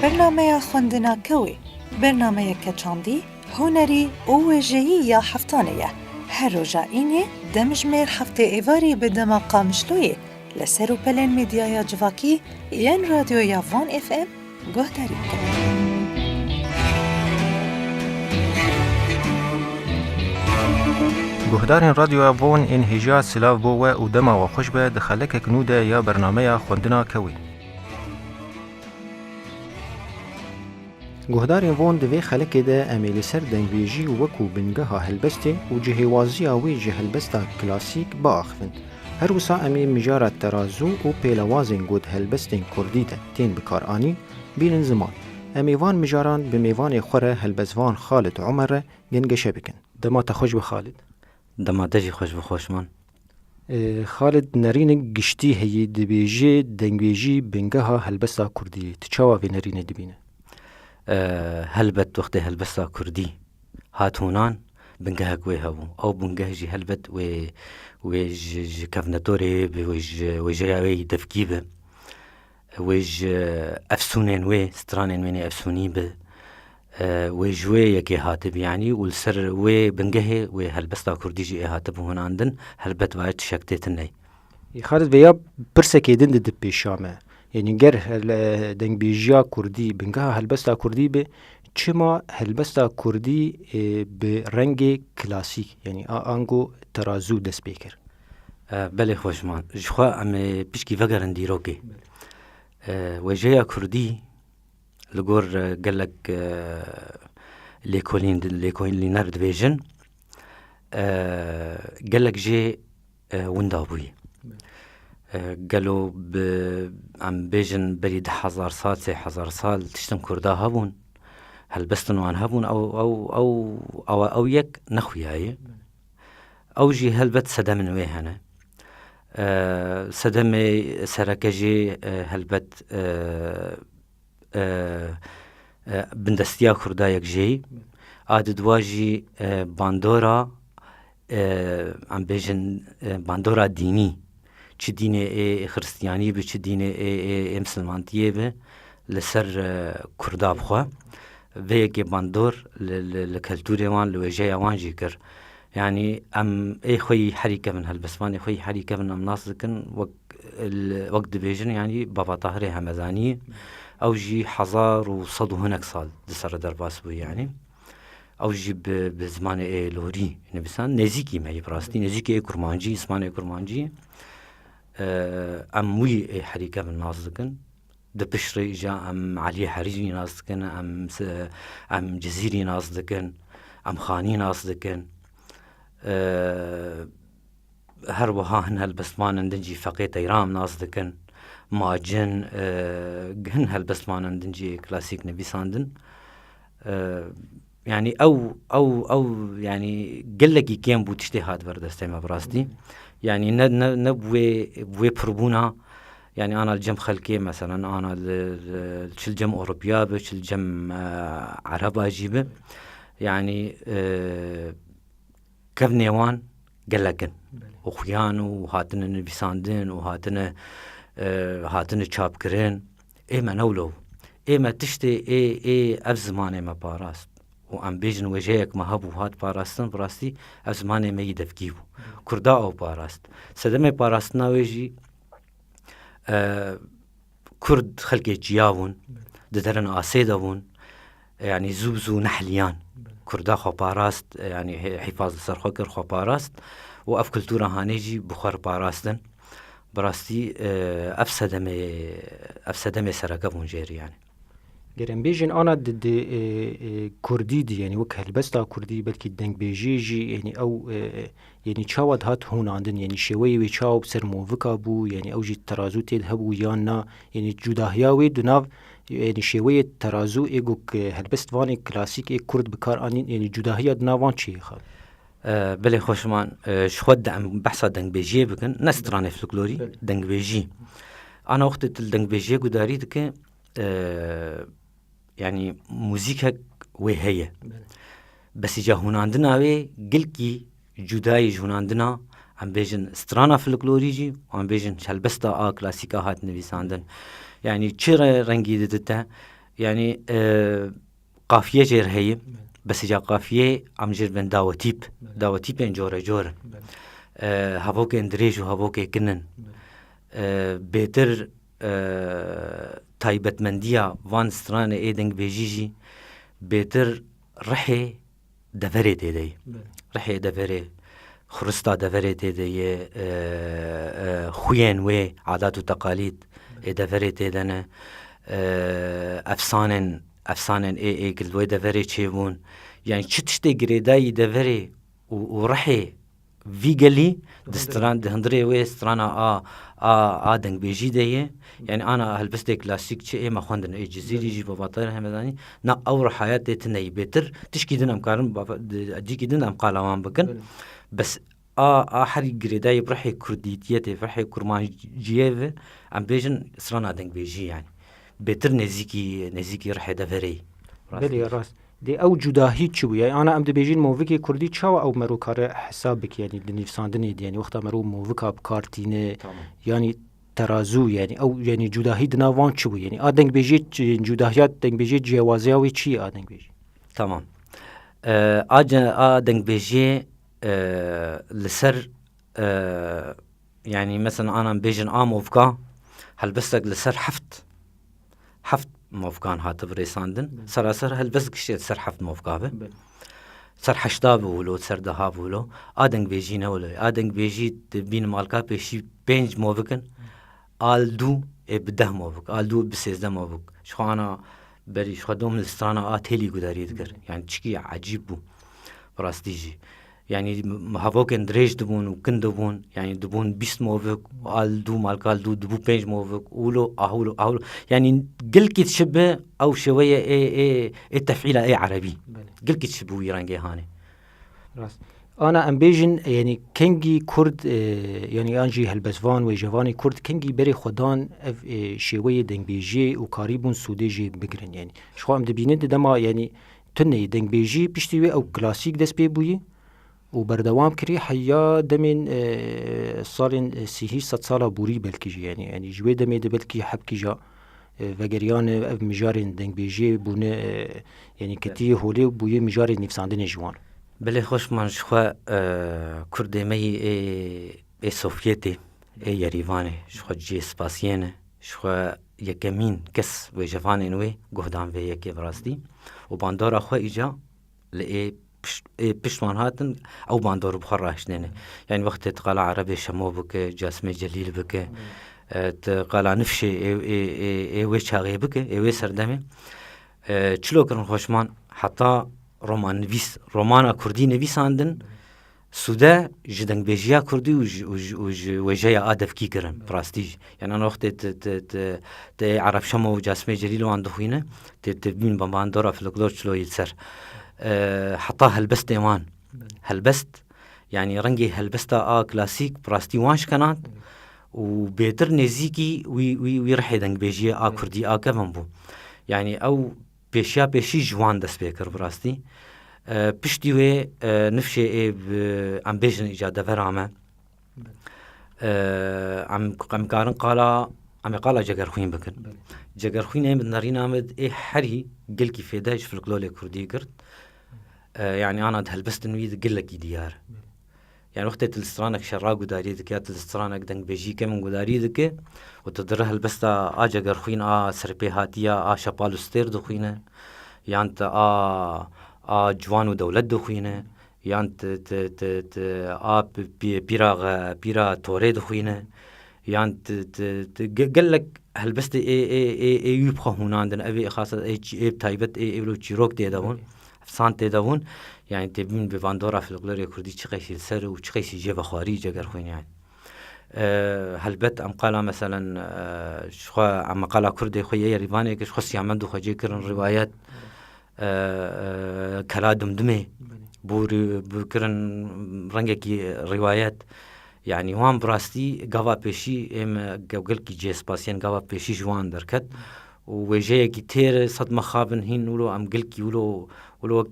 برنامه خوندنا کوی، برنامه کچاندی، هنری و وجهی یا هفتانه. هر روزا اینه دمجمر هفته ایواری به دماغا مشلوی لسر و پلن میدیای جواکی ین رادیو یا وان اف ام گوه دارید کنید. گهدارین رادیو وان این هجا سلاف بوه و دما و خوش به دخلک کنوده یا برنامه خوندنا کوی. گهدارین وان دوی خلک ده امیل سر دنگویجی و وکو بنگه ها هلبسته و جهوازی آوی جهلبسته کلاسیک با آخفن. هر وسا امی مجارت ترازو و پیلوازین گود هلبستین کردیده تین بکار آنی بین زمان. امی وان مجاران به میوان خوره هلبزوان خالد عمره گنگشه بکن. دما تخوش بخالد. دما دجی خوش بخوش من. خالد نرین گشتی هی دبیجی دنگویجی بنگه ها هلبسته کردی تچاوا و نرین دبینه. هلبت وقت هلبستا كردي هاتونان بنجه كوي هبو أو بنجه جي هلبت ويج كافناتوري ويج ياوي دفكيبه ويج أفسونين وي سترانين ويني أفسوني به ويج وي يكي هاتب يعني والسر وي بنجه وي هلبستا كردي جي هاتب هون عندن هلبت وايد شكتتني. خالد بيا برسكي دند دبيشامه. یعنی گر دنگ بیجیا کردی بنگاه هلبستا کردی به چما هلبستا کردی به رنگ کلاسیک یعنی آنگو ترازو دست بیکر. بله خوشمان. جخوا ام پیشکی وگرن دیروکی. وجهه کردی لگور گلک لیکوین نرد ویژن گلک جه وندابوی. قالوا عم بيجن بريد 1000 سال 3000 سال تشتم كردا هبون هل بستنوان هبون أو يك نخوياي أو جي هلبت سدم ويهنا سدم سركجي هلبت بندستيا كردا يك جي عاد دواجي باندورا عم بيجن باندورا ديني چه دین خرستیانی به چه دین مسلمانتیه به لسر کرداب خوا و یکی باندور لکلتوری وان لوجه وان جیکر یعنی ام ای خوی حریکه من هالبسمانی خوی حریکه من ام ناس دکن وقت دبیجن یعنی بابا طاهر همزانی او جی 1100 هناك سال دسر درباس بو يعني او جی بزمان لوری نبیسان نزیکی مهی براستی نزیکی کرمانجی اسمان کرمانجی ام وی حريقه من نازدكن دبشري جا ام علي حريجي نازدكن ام جزيري نازدكن ام خاني نازدكن هر وهاهن هالبسمان اندنجي فقيه ايرام نازدكن ماجن هن هالبسمان اندنجي كلاسيك نبيساندن يعني او يعني قلقي كيم بو تجتهاد بردستي ما براستي يعني نبوي بربونا يعني أنا الجم خلكي مثلا أنا شل جم أوروبيا بشل جم عرب أجيبه يعني كفنيوان قلقن وخيان وهاتنا نبيساندين وهاتنا هاتنا تشابكرين إما نولو إما تشتي أفزماني ما باراست وام بیجن وجهك ما هبو هات باراستن براستی از زمانه ما يدفكيبو كردا او باراست سدمه باراستنا ويجي كرد خلقي جياون ددرن آسيدون يعني زوبزو نحليان كردا خو باراست يعني حفاظ سرخوكر خو باراست واف كلتورا هانيجي بخار باراستن براستي افسدمه سرقبون جيري يعني گرم بیجن آن دد کردی دی یعنی وک هلبستا کردی بلکه دنگ بیجی یعنی او یعنی چاود هات هون عندن یعنی شوی و چاو بسر موفقا بو یعنی او جی ترازو تید هبو یا نه یعنی جداهیاوی دناو یعنی شوی ترازو ایگو هلبست وانی کلاسیک ای کرد بکار آنین یعنی جداهیا دناوان چی خال بله خوشمان شخود عم بحثا دنگ بیجی بکن نسترانه فلکلوری دنگ بیجی انا وقت الدنگ بیجی گداری دکه يعني موسيقى وهي بس جا هون عندنا وي قلكي جداي هون عندنا عم بيجن سترانا فلكلوريجي وعم بيجن شلبستا كلاسيكا هات نبيساندن يعني چرا رنگي دتا يعني قافية جير هي بس جا قافية عم جير بين داوتيب بين جورة هبوك اندريج وهبوك كنن بيتر تايبت منديا وان سترانة ايدنگ بيجيجي بيتر رحي دفري تيدي رحي دفري خرستا دفري تيدي خوين وي عادات وتقاليد دفري تيدنا افسانن اي قلوي دفري تشيبون يعني تشتي قريداي دفري ورحي فيجلي دستران دهندري وي سترانا دنگ بيجي ديه يعني انا هلبستي كلاسيك شيء ما خوندن اي جزيري جي باباطير همداني نا اور حياتي تني بيتر تشكي دنا مقارن اديكي دنا مقالوان بكن بس حري غريداي برحي كرديتيتي برحي كرمانجيeve ام بيجن سترانا دنگ بيجي يعني بيتر نزيكي رحي دفري بلي راست دي او جداهي تشو يعني انا ام دبيجين موفيكي كردي تشاو او مرو كار حسابك يعني لنفساندني يعني وقتا مرو موفيكا بكارتينه يعني ترازو يعني او يعني جداهي دناوان تشو يعني ادنگ بيجي جداهيات دنگ بيجي جوازياوي تشي ادنگ بيجي تمام ادنگ بيجي لسر يعني مثلا انا بيجن موفكا هلبستك لسر حفت موفقان هات بريساندن سراسر هل بس كشيت سر حفت موفقابه سر حشتاب ولو سر دهاب ولو ادنگ بيجينا ولا ادنگ بيجي بين مالكا بيشي بينج موفقن آل دو بده موفق آل دو بسيزده موفق شو انا بري شو دوم السترانا تيلي قداري ذكر يعني تشكي عجيب بو براستيجي يعني هفوك اندريج دبون وكن دبون يعني دبون 20 موفق وآل دو مالكال دو دبو بينج موفق اولو اهولو يعني قل كي تشبه او شويه اي التفعيله اي عربي قل كي تشبه ويرانجي هاني راست انا ام بيجن يعني كنجي كرد يعني انجي هلبسفان وجواني كرد كنجي بري خدان شويه دنگ بيجي وقريبون سوديجي بگرن يعني شو ام دبينه دما يعني تني دنگ بيجي بيشتي او كلاسيك دس بي بوي وبردوام كري حيا دمين صارن سيهي 100 ساله بوري بلكي يعني جوي دمي دبلكي حبكي جا وگريان مجارين دنگ بيجي بونه يعني كتي هولي بوي مجارين نفساندن جوان بله خوش من شخوا كردي مي اي سوفيتي اي يريفاني شخوا جي سباسينه شخوا يكمين كس وجفاني نوي قهدان في يكي براستي وباندورا خوا ايجا لئي بشتوان هاتن او باندور بخور راشنينه يعني وقت تقال عربي شمو بك جاسمي جليل بك تقال نفشي اي ويش هاغي بك اي وي سردمي چلو کرن خوشمان حتی رومانا كردي نویساندن سودا جدنگ بيجيا كردي وجايا آدف كي كرن براستيج يعني أنا وقت ت عرب شمو وجاسمي جليل وان دخوينه تبين بماندورا في الكلور شلو يلسر حطاه هلبست ايمان هلبست يعني رنجي هلبستا كلاسيك براستي وانش كانت وبيتر نزيكي ويرحي دنگ بيجيا كردي كفن بو يعني او بيشي جوان دست بيكر براستي پشتی وی نفشه ام بیشن ایجاد فرامه ام کارن قالا جگر خوین بکن جگر خوین هم نرین آمد حری قل کی فداش في الكلول كردي قرد يعني انا هلبست نويد قل لك ديار يعني وقت تلسترانك شراق وداري ذك تلسترانك دنگ بيجي كم وداري ذك وتدره هلبستا جگر خوين سربي هاتيا شپالو ستير دخوينه يعني جوان و دولت دخوینه یان پیرا توره دخوینه یان قلق هلبست ای یبخه هوناندن اوی خاصه ای تایبت ای ولو چیروک دیدون افسان دیدون يعني تبين بفاندورا في الغلوريا كردي تشقيسي السر وتشقيسي جيب خاري جگر خوين يعني هلبت ام قالا مثلا شخوا عم قالا كردي خويا ريباني كش خص يعملوا خجي كرن روايات كلا دمدمه بكرن رنگكي روايات يعني وان براستي غوا بيشي ام گوگل كي جي سباسيان غوا بيشي جوان دركت ووجهي كي تير صدمه خابن هين ولو ام گل كي ولو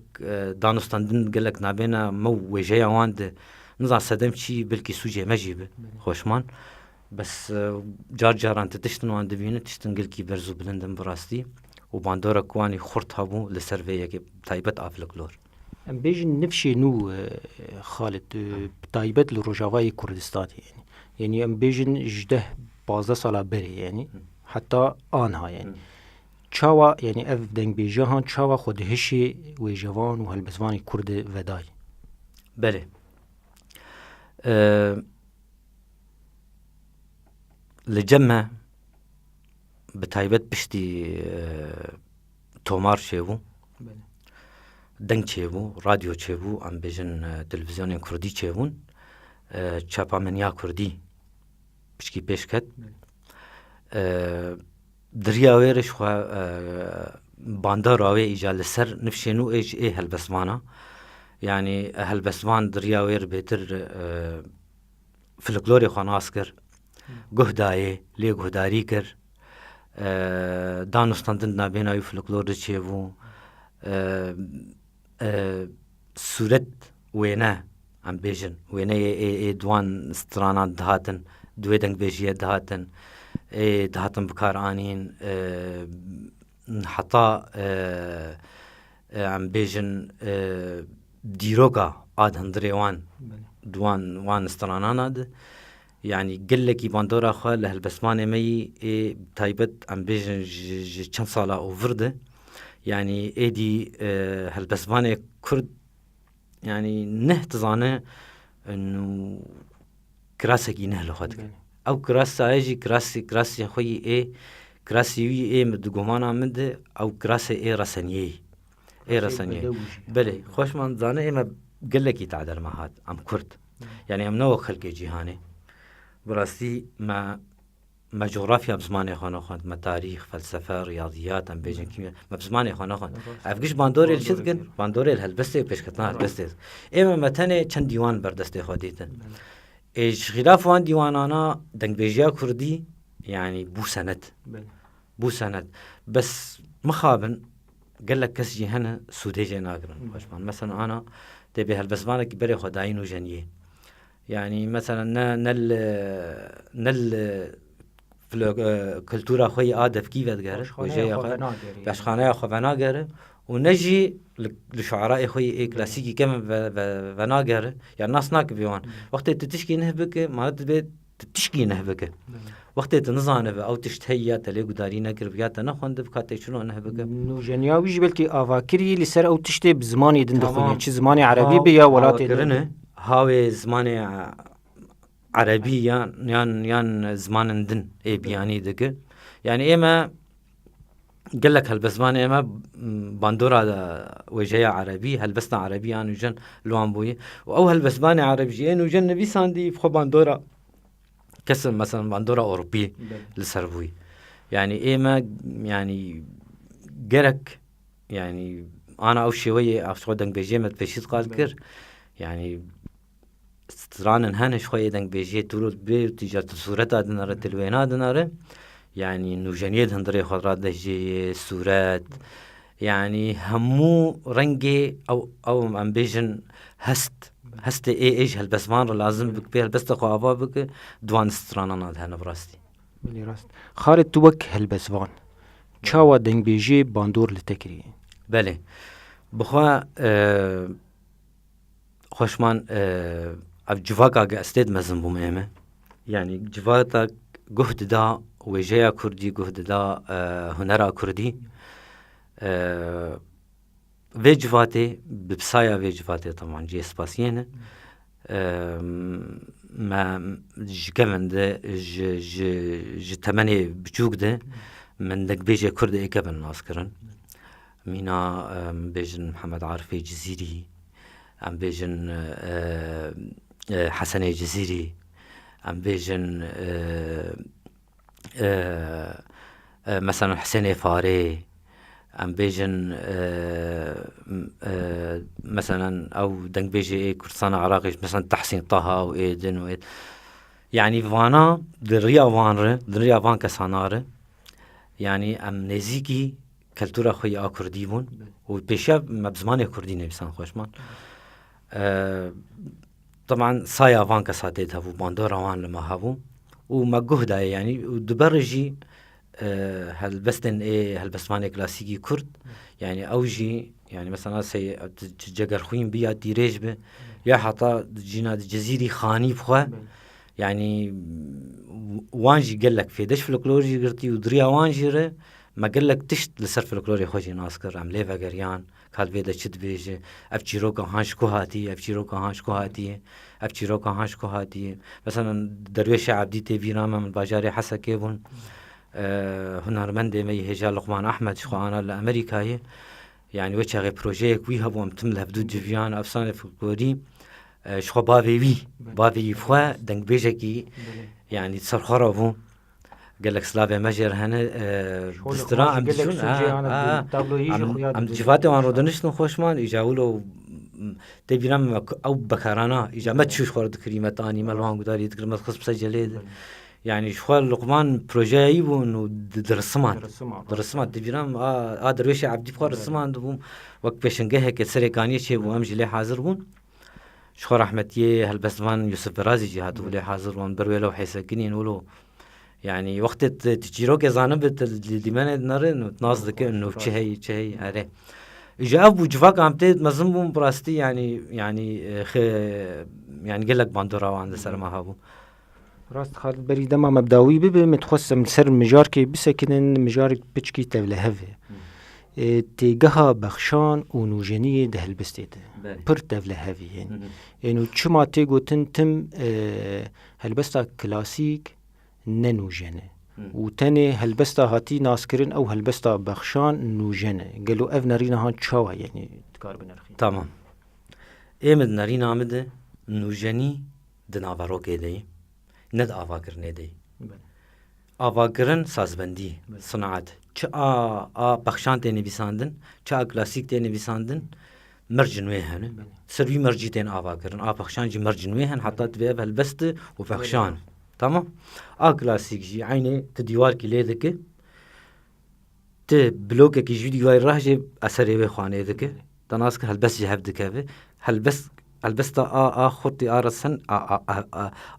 دانستاندن گلك نابينا مو وجهي واند نزع صدم شي بلكي سوجي مجيب خوشمان بس جار انت تشتن وان دبينه تشتن گل كي برزو بلندن براستي و باندورا کوانی خورد هبو لسر وی یکی تایبت آفلکلور. ام بیجن نفشی نو خالد تایبت لروجاوای کردستانی یعنی ام بیجن جده 15 ساله بری یعنی حتی آنها یعنی چاوا یعنی اف دنگ بیجه ها چاوا خود هشی و جوان و هلبزوانی کرد ودای. بله. لجمع بتایبت پشتی تومار چیبو، دنگ چیبو، رادیو چیبو، ام بیجن تلویزیون کردی چیبون، چاپامنیا کردی پشکی پیش کد. دریا ویرش خوا باندار آوی ایجال سر نفشینو ایج ای هلبسوانا یعنی هلبسوان دریا ویر بهتر فلکلوری خواناس کر گهدایه لی گهداری کر دانستاندن نابینایی فلکلور چه بو صورت وینه ام بیجن وینه ای دوان سترانات دهاتن دوی دنگ بیجیه دهاتن دهاتن بکار آنین حتی ام بیجن دیروگا آد هندری وان سترانانا ده يعني قل لك باندورا خال هالبسمانة مي تايبت ام بيجن چند سالة وفرده يعني ايدي هالبسمانة كرد يعني نه تظانه انه كراسكي نهلو خدك او كراسة ايجي كراسي خوي ايه كراسي وي ايه مدقومانا مده او كراسي ايه رسنيه ايه رسنيه بلي خوش من ظانه ايه ما قل لك يتعدل مع هاد ام كرد يعني ام نوع خلقي جيهاني براسي ما جغرافيا بزماني خانه خاند ما تاريخ فلسفة رياضيات ام بيجن كيمياء ما بزماني خانه خاند افقش باندوري الشدقن باندوري الهلبستي بيش كتنا هلبستي اما مثلا چند ديوان بردستي خوديتن ايش خلاف وان ديوانانا دنگ بيجيا كردي يعني بو سند بس مخابن قال لك كسجي هنا سوديجي ناقرن مثلا انا تبي هلبسمانك بري خداين وجنيه يعني مثلا نل في كلتورا خوي آدف كيف تقرأ وجاي باشخانة خوانا قرأ ونجي لشعراء خوي كلاسيكي كم بنا قرأ يعني ناس ناك بيوان وقت تشكي نهبك ما تبي تشكي نهبك وقت تنظانه أو تشتهي تلاقي دارينا كربيات نخوند بكاتي شنو نهبك نو جنياويش بلكي آفاكري لسر أو تشتي بزماني دندخوني شي زماني عربي بيا ولا تدرنه هاوي زماني عربي يان زمان دن اي بياني دك يعني اما قال لك هالبسمان اما باندورا وجهه عربي هالبسنا عربي يعني جن لوان بوي او هالبسمان عربي انه جن نبي ساندي فخو باندورا كسر مثلا باندورا اوروبي لسربوي يعني اما يعني جرك يعني انا او شويه افشو دنگ بيجيمت بيشيت قال كر يعني سترانن هنش خوي دنگ بيجي تورو بي تجارت صورت ادناره تلوينا ادناره يعني نوجنيد هندري خضرات دجي صورات يعني همو رنجي او ام بيجن هست ايش هالبسمان لازم بك بيه البس تقو ابا بك دوان سترانن هنا براستي بلي راست خالد توك هالبسمان چاوا دنگ بيجي باندور لتكري بله بخوا خوشمان اف جواكا استيد مزن بوميمه يعني جواتا جهد دا وجايا كردي جهد دا هنرا كردي في جواتي ببسايا في جواتي طبعا جي سباسيين ما جكمن ده ج تمني بجوك ده من دك بيجي كرد اي كبن ناسكرن مينا بيجن محمد عارفي جزيري ام بيجن حسن جزيري ام بيجن مثلا حسين فاري ام بيجن مثلا او دنگ بيجي كردستان عراقي مثلا تحسين طه وايدن يعني فانا دريا فان كساناره يعني ام نزيكي كالتورا خوي اكرديبون وبيشاب مبزمان كردي نبسان خوشمان طبعا صايا فان كساتيت هفو باندورا وان لما هفو وما جهدا يعني ودبرجي هلبستن ايه هلبستواني كلاسيكي كرد يعني اوجي يعني مثلا سي جگر خوين بيا ديريج به يا حتى جينا جزيري خاني بخوا يعني وانجي قال لك في دش فلكلوري قرتي ودريا وانجي ره ما قال لك تشت لسر فلكلوري خوجي ناسكر ام ليفا غريان قال بيدا شد بيجي ابچيروكا هانش كوهاتي ابچيروكا هانش كوهاتي ابچيروكا هانش كوهاتي مثلا درويش عبدي تي فيراما من باجاري حسا كيبون هنرمندي مي هجا لقمان احمد شخوانا لامريكا يعني وجه غي بروجيك وي هبو متمله بدو جيفيان افسانه فلكلوري شخوا بافي فوا دنگ بيجكي يعني تصرخرافو قال لك سلافي ماجر هنا دسترا عم تشون عم جفاتي وان رودنش خوشمان يجاولو تبيرام او بكارانا اجا ما تشوش خورد كريمه اني مالوان قداري تكرمت خص بسجليد يعني شخوال لقمان بروجاي بو درسمان تبيرام درويش عبدي بخور السمان دوم وقت بيشنگه هيك سريكانيه شي بو امجي لي حاضر بون شخو رحمتي هالبسمان يوسف برازي جهات ولي حاضر وان برويلو حيسكنين ولو يعني وقت تجيرو كزانبت ديمان نارن تناصدك انه تشهي هذا جاب وجفاك عم تيد مزمبون براستي يعني قال لك باندورا وعند سلام هابو راست خالد بري دما مبداوي ببي متخصم سر مجار كي بسكنن مجار بچكي تولهفه تيجها بخشان ونوجنيه ده البستيد پر تولهفي يعني انه چما تيجو تنتم هلبستا كلاسيك ننوجنه وتاني هلبستا هاتي ناسكرين او هلبستا بخشان نوجنه قالوا اف نارينا هان تشاوا يعني تكار بنرخي تمام ايمد نارينا امده نوجني دنافارو كيدي ند آواگرنه دی آواگرن سازبندی صناعت چه بخشان تی نویساندن چه کلاسیک تی نویساندن مرجنوی هن سروی مرجی تین آواگرن بخشان جی مرجنوی هن حتی تبیب هلبست و بخشان تمام کلاسیک جی عینه تدیوار کی لیده که بلوک کی جی دیوار راه جی اثری به خانه ده که تناس که هلبست جهب دکه هلبستا خطي رسن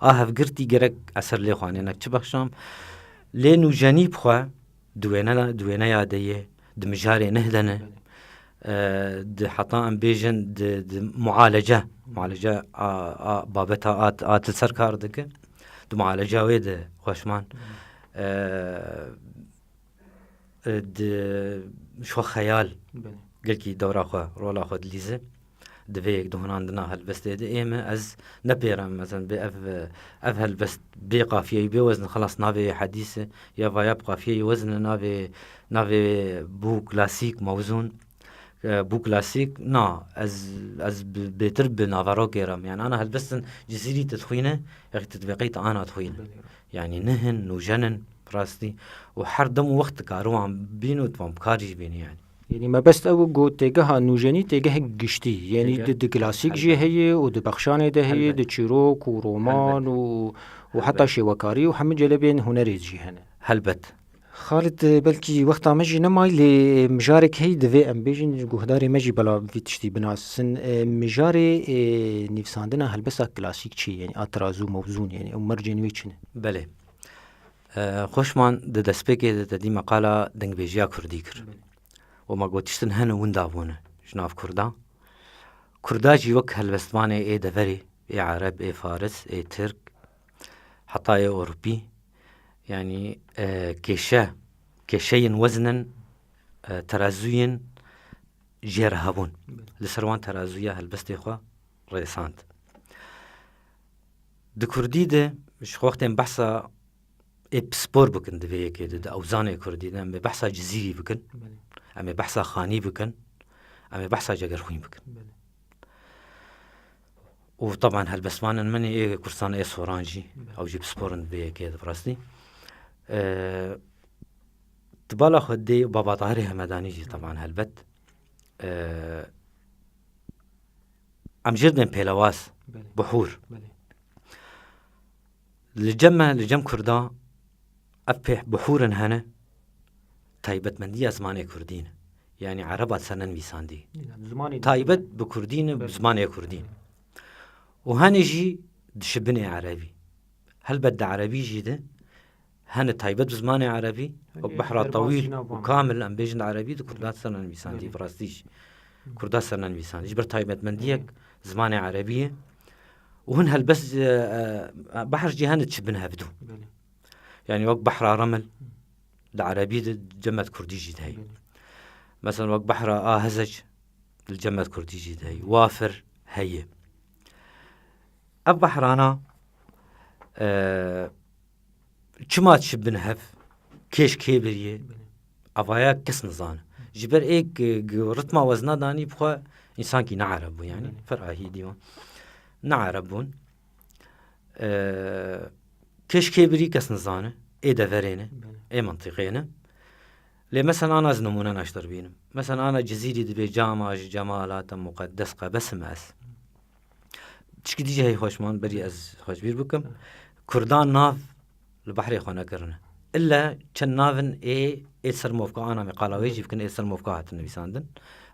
هفقرتي جرك أسر لي خوانينك تبخشام لينو جاني بخوا دوينا ياديه دمجاري نهدنا د حطا ام بيجن د معالجة بابتها تلسر كاردك د معالجة ويد خوشمان د شو خيال قلكي دورا خوا رولا خود ليزه دفيك دهون عندنا هالبست إيمه از نبيرم مثلا بأف هالبست بيقى فيه بوزن خلاص نافي حديثة يبقى فيه وزن نافي بو كلاسيك موزون بو كلاسيك از بترب نافارو كيرم يعني أنا هالبست جزيري تدخينه يا تطبيقيت أنا تخين يعني نهن وجنن براستي وحردم وقت كارو عم بينو تمام كارج بيني يعني ما بس او جو تيجها نوجني تيجها قشتي يعني د كلاسيك جي هي ود بخشانه ده هي د تشيروك ورومان وحتى شوكاري وحمد جلبين هنري جي هنا هلبت خالد بلكي وقت مجي نماي لمجارك هي دفي ام بيجن جوهداري مجي بلا في تشتي بناس مجاري نفساندنا هلبسا كلاسيك شي يعني اترازو موزون يعني او مرجنوي چنه بله خوشمان د دسپیکه د دې مقاله دنګ بيجیا کردی کر وما قوتشتن هنا وندافونه جناف كردا جي وك هالبستواني اي دفري اي عرب اي فارس اي ترك حتى اي اوروبي يعني كيشين وزنا ترازوين جيرهبون لسروان ترازويا هالبستي خوا ريسانت د كردي ده مش وقتين بحثا بسبور بكن دفيه كده اوزان كردي ده بحثا جزيري بكن اما بحثا خاني بكن اما بحثا جگر خوين بكن وطبعا هالبسمان مني ايه كرسان ايه سورانجي او جيب سبورن بيه كده براستي تبالا خدي بابا طاهري همداني جي طبعا هالبت ام جردن بيلواس بحور لجم كردا افح بحورن هنا تايبت مندية زماني كردين يعني عربات سنن ويساندي تايبت بكردين بزماني كردين وهاني جي دشبني عربي هل بد عربي جي ده هن تايبت بزمان عربي وبحر طويل وكامل ام بيجن عربي دو كردات سنن ميسان دي براستيش كردات سنن ميسان جبر تايبت من ديك زمان عربيه وهن هالبس بحر جهان تشبنها بدو يعني وقت بحر رمل العربي جمت كردي جيد هي مثلا وقت بحر هزج الجمت كردي جيد هي وافر هي اب بحرانا چما تشبنها كيش كيبريه افايا كس نزان جبر ايك رتما وزنا داني بخوا انسان كي نعرب يعني فرع هي ديوان نعربون كيش كيبري كس نزانه اي دفرينه اي منطقينه لي مثلا انا زنمونه ناشتر بينم مثلا انا جزيري دبي جمالات مقدس بس ماس تشكي ديجي هي خوشمان بري از خوش بير بكم كردان ناف البحر يخونا كرنا الا كان نافن اي سر موفقه انا مقاله يجي يمكن اي سر موفقه النبي ساندن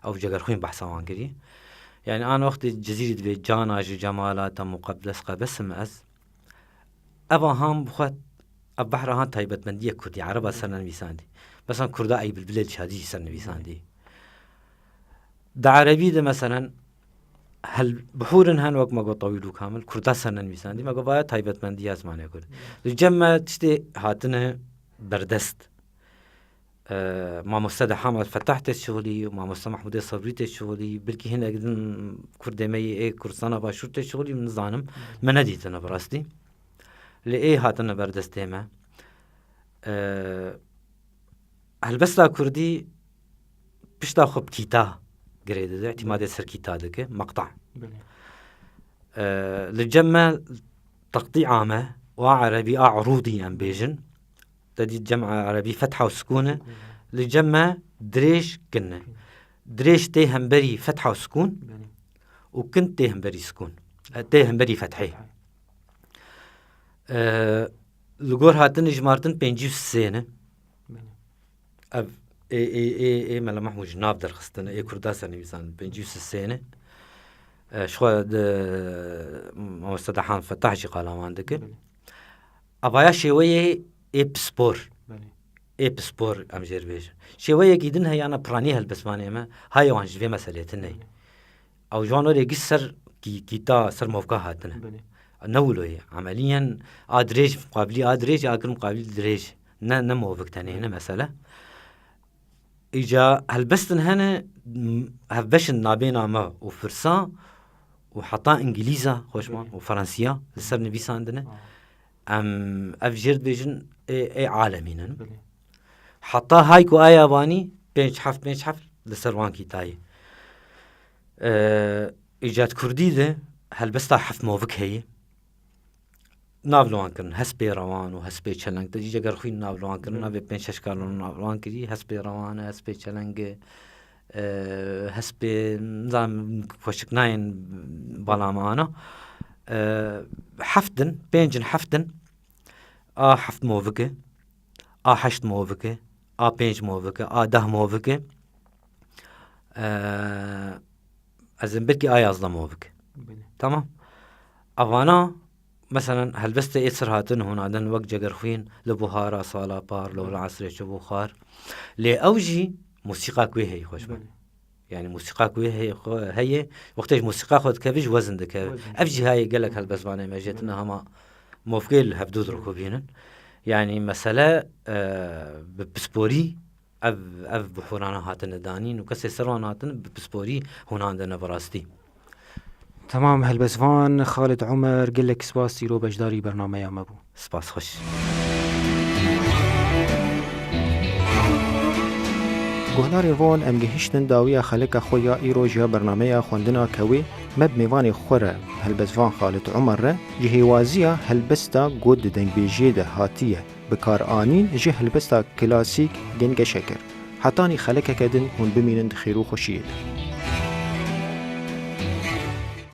او جگر خوين بحثا وان كري يعني انا وقت جزيره بي جمالات مقدس بس ماس ابا هم بخوت البحر هان تايبت من دي كردي عربا سنن بيساندي مثلا كردا اي بالبلاد شادي سنن بيساندي دا عربي ده مثلا هل بحورن هان وقت ما طويل وكامل كردا سنن بيساندي ما بايا تايبت من دي اسمانه كرد الجمع تشتي هاتنه بردست ما مستدى حامد فتحت الشغلي وما مستمع محمود الصبريت الشغلي بلكي هنا قدن كردمي ايه كرسانه باشورت الشغلي من ظانم ما نديت انا براستي لإيه هاتنا بردستيمه هل بس لا كردي بشتا خب كيتا قريده اعتماد سر كيتا دك مقطع للجمع تقطيع عامه وعربي عروضي ام بيجن تدي جمع عربي فتحه وسكونه للجمع دريش كنا دريش تيهم بري فتحه وسكون وكنت تيهم بري سكون تيهم بري فتحي لغور هاتن جمارتن 5 سنه اب اي ملامح وجناب درخستن اي كرداسن انسان 5 سنه شو مستدحان فتح شي قالوا عندك ابايا شويه ابسبور ابسبور امجر بيج شويه جدن هي انا براني هالبسمانه ما هاي وانج في مسالتنا او جونو دي قصر كيتا سر موفقه هاتنا نولوي عمليا ادريج مقابلي ادريج اكل مقابل دريج نمو وقتاني هنا مساله اجا هلبستن هنا هبشن نابينا ما وفرسان وحطا انجليزا خوشمان وفرنسيا السر نبي عندنا ام افجرد بيجن اي عالمين حطا هايكو ايا باني بينج حف لسروان كيتاي ايجاد كردي ده هلبستا حف موفك هي نابلوان كرن هسبي روان وهسبي چلنگ تجي جگر خوي نابلوان كرن نابي بين ششكالون نابلوان كري هسبي روان هسبي چلنگ هسبي نظام فشكناين بالامانا حفتن بينجن حفتن حفت موفكه حشت موفكه بينج موفكه ده موفكه ازن بركي يازلا موفكه تمام افانا مثلا هلبست يسر هاتن هون عندن وقت جگر خوين لبوهارا صالا بار لو العصر شو بخار لاوجي موسيقى كوي هي خوش يعني موسيقى كوي هي وقتاش موسيقى خد كبج وزن دك افجي هاي قال لك هالبسمانه ما جتنا هما موفقين هبدود ركوبين يعني مساله بسبوري اف بحورانا هاتن دانين وكسي سروان هاتن بسبوري هون عندنا براستي تمام هالبسفان خالد عمر قل لك سباس سيرو بجداري برنامه يا مبو سباس خوش گهداری وان ام گهشتن داویا خلق خویا ایروجا برنامه خوندنا کوی مب میوان خوره هالبسفان خالد عمر ره جهوازیا هالبستا گود دنگ بیجی ده هاتیه بکار آنین جه هالبستا کلاسیک دنگ شکر حتانی خلق کدن هون بمینند خیرو خوشید